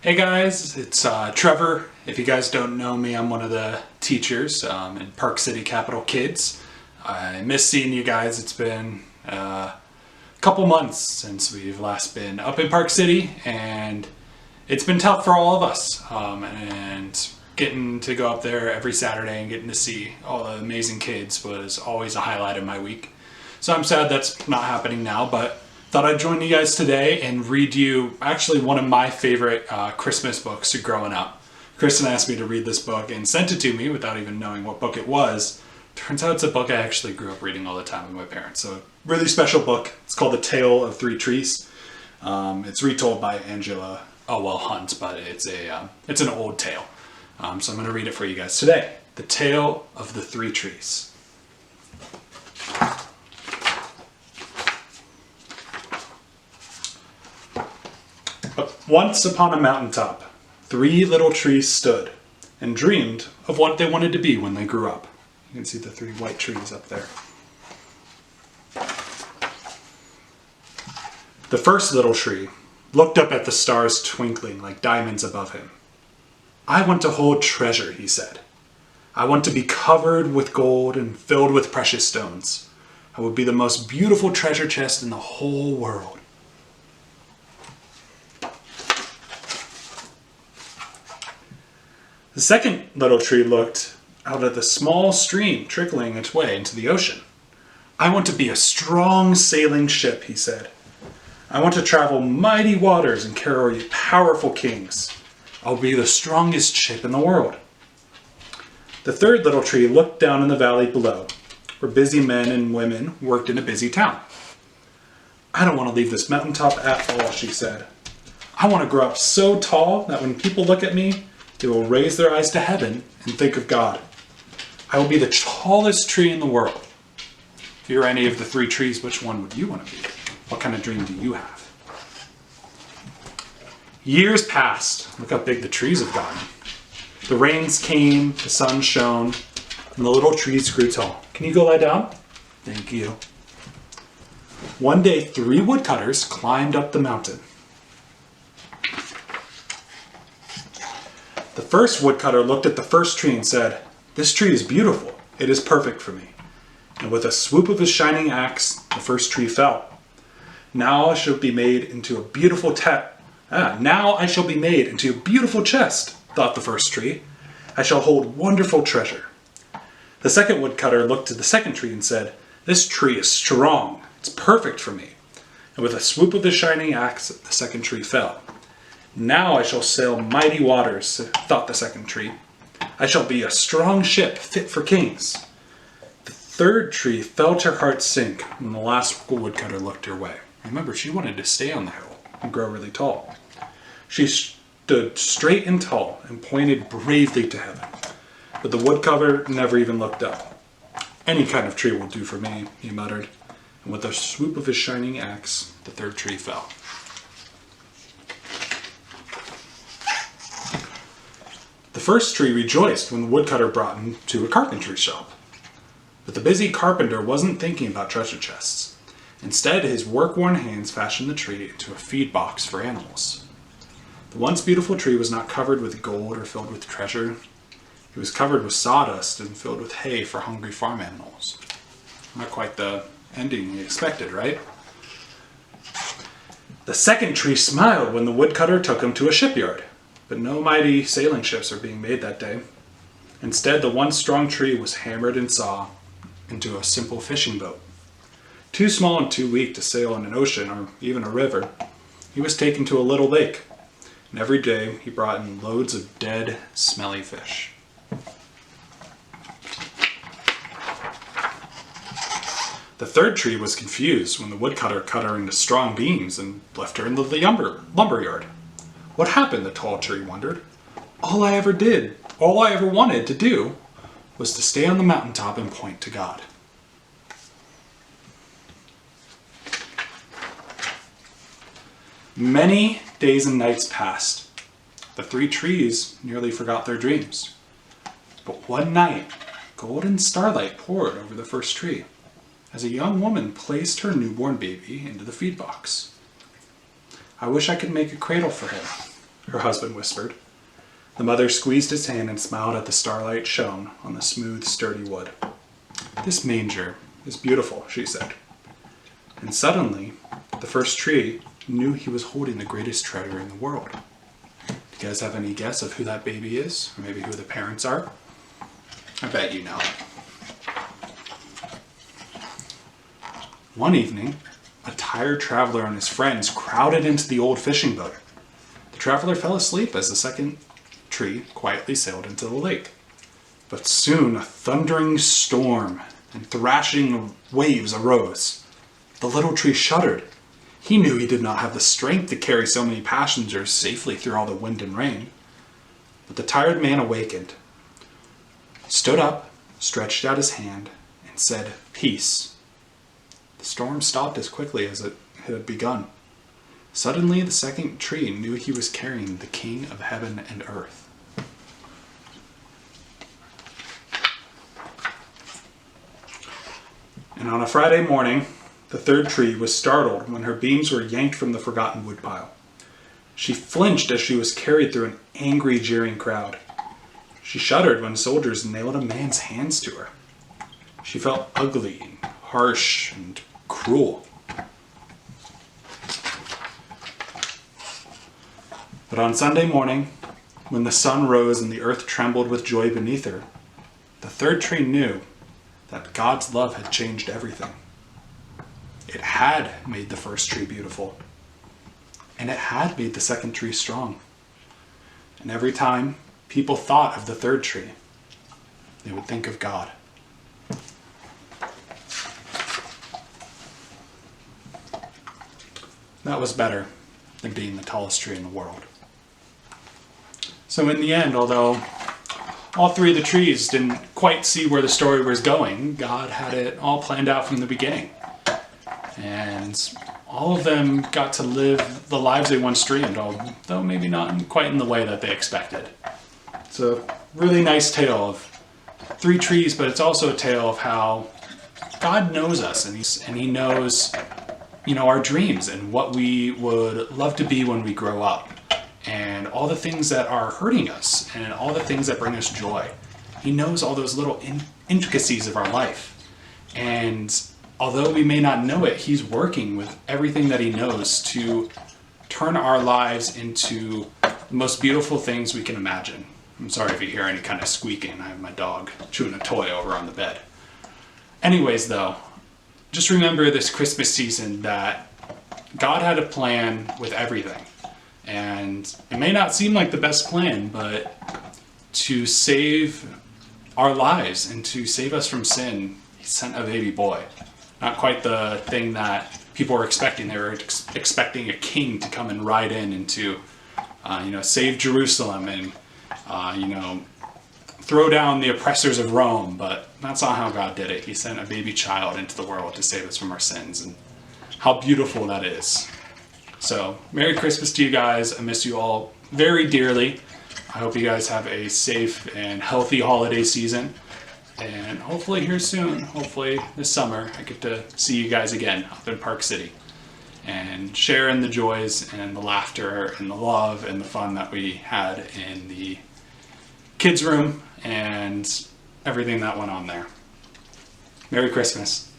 Hey guys, it's Trevor. If you guys don't know me, I'm one of the teachers in Park City Capital Kids. I miss seeing you guys. It's been a couple months since we've last been up in Park City, and it's been tough for all of us. And getting to go up there every Saturday and getting to see all the amazing kids was always a highlight of my week. So I'm sad that's not happening now, but thought I'd join you guys today and read you actually one of my favorite Christmas books growing up. Kristen asked me to read this book and sent it to me without even knowing what book it was. Turns out it's a book I actually grew up reading all the time with my parents. So really special book. It's called The Tale of Three Trees. It's retold by Angela Hunt, but it's an old tale. So I'm going to read it for you guys today. The Tale of the Three Trees. Once upon a mountaintop, three little trees stood and dreamed of what they wanted to be when they grew up. You can see the three white trees up there. The first little tree looked up at the stars twinkling like diamonds above him. "I want to hold treasure," he said. "I want to be covered with gold and filled with precious stones. I would be the most beautiful treasure chest in the whole world." The second little tree looked out at the small stream trickling its way into the ocean. "I want to be a strong sailing ship," he said. "I want to travel mighty waters and carry powerful kings. I'll be the strongest ship in the world." The third little tree looked down in the valley below, where busy men and women worked in a busy town. "I don't want to leave this mountaintop at all," she said. "I want to grow up so tall that when people look at me, they will raise their eyes to heaven and think of God. I will be the tallest tree in the world." If you're any of the three trees, which one would you want to be? What kind of dream do you have? Years passed. Look how big the trees have gotten. The rains came, the sun shone, and the little trees grew tall. Can you go lie down? Thank you. One day, three woodcutters climbed up the mountain. The first woodcutter looked at the first tree and said, "This tree is beautiful. It is perfect for me." And with a swoop of his shining axe, the first tree fell. Now I shall be made into a beautiful chest, thought the first tree. "I shall hold wonderful treasure." The second woodcutter looked at the second tree and said, "This tree is strong. It's perfect for me." And with a swoop of his shining axe, the second tree fell. "Now I shall sail mighty waters," thought the second tree. "I shall be a strong ship fit for kings." The third tree felt her heart sink when the last woodcutter looked her way. Remember, she wanted to stay on the hill and grow really tall. She stood straight and tall and pointed bravely to heaven. But the woodcutter never even looked up. "Any kind of tree will do for me," he muttered. And with a swoop of his shining axe, the third tree fell. The first tree rejoiced when the woodcutter brought him to a carpentry shop. But the busy carpenter wasn't thinking about treasure chests. Instead, his work-worn hands fashioned the tree into a feed box for animals. The once beautiful tree was not covered with gold or filled with treasure. It was covered with sawdust and filled with hay for hungry farm animals. Not quite the ending he expected, right? The second tree smiled when the woodcutter took him to a shipyard. But no mighty sailing ships are being made that day. Instead, the once strong tree was hammered and sawed into a simple fishing boat. Too small and too weak to sail in an ocean or even a river, he was taken to a little lake, and every day he brought in loads of dead, smelly fish. The third tree was confused when the woodcutter cut her into strong beams and left her in the lumber yard. What happened, the tall tree wondered. All I ever wanted to do was to stay on the mountaintop and point to God. Many days and nights passed. The three trees nearly forgot their dreams. But one night, golden starlight poured over the first tree as a young woman placed her newborn baby into the feed box. "I wish I could make a cradle for him," her husband whispered. The mother squeezed his hand and smiled at the starlight shone on the smooth, sturdy wood. This manger is beautiful, she said. And suddenly, the first tree knew he was holding the greatest treasure in the world. Do you guys have any guess of who that baby is? Or maybe who the parents are? I bet you know. One evening, a tired traveler and his friends crowded into the old fishing boat. The traveler fell asleep as the second tree quietly sailed into the lake. But soon a thundering storm and thrashing waves arose. The little tree shuddered. He knew he did not have the strength to carry so many passengers safely through all the wind and rain. But the tired man awakened, stood up, stretched out his hand, and said, "Peace." The storm stopped as quickly as it had begun. Suddenly, the second tree knew he was carrying the King of heaven and earth. And on a Friday morning, the third tree was startled when her beams were yanked from the forgotten woodpile. She flinched as she was carried through an angry, jeering crowd. She shuddered when soldiers nailed a man's hands to her. She felt ugly, and harsh, and cruel. But on Sunday morning, when the sun rose and the earth trembled with joy beneath her, the third tree knew that God's love had changed everything. It had made the first tree beautiful, and it had made the second tree strong. And every time people thought of the third tree, they would think of God. That was better than being the tallest tree in the world. So in the end, although all three of the trees didn't quite see where the story was going, God had it all planned out from the beginning. And all of them got to live the lives they once dreamed, although maybe not quite in the way that they expected. It's a really nice tale of three trees, but it's also a tale of how God knows us, and He knows, our dreams and what we would love to be when we grow up, and all the things that are hurting us, and all the things that bring us joy. He knows all those little intricacies of our life, and although we may not know it, He's working with everything that He knows to turn our lives into the most beautiful things we can imagine. I'm sorry if you hear any kind of squeaking. I have my dog chewing a toy over on the bed. Anyways, though, just remember this Christmas season that God had a plan with everything. And it may not seem like the best plan, but to save our lives and to save us from sin, He sent a baby boy. Not quite the thing that people were expecting. They were expecting a king to come and ride in and to, save Jerusalem and, throw down the oppressors of Rome. But that's not how God did it. He sent a baby child into the world to save us from our sins. And how beautiful that is. So, Merry Christmas to you guys. I miss you all very dearly. I hope you guys have a safe and healthy holiday season. And hopefully here soon, hopefully this summer, I get to see you guys again up in Park City and share in the joys and the laughter and the love and the fun that we had in the kids' room and everything that went on there. Merry Christmas.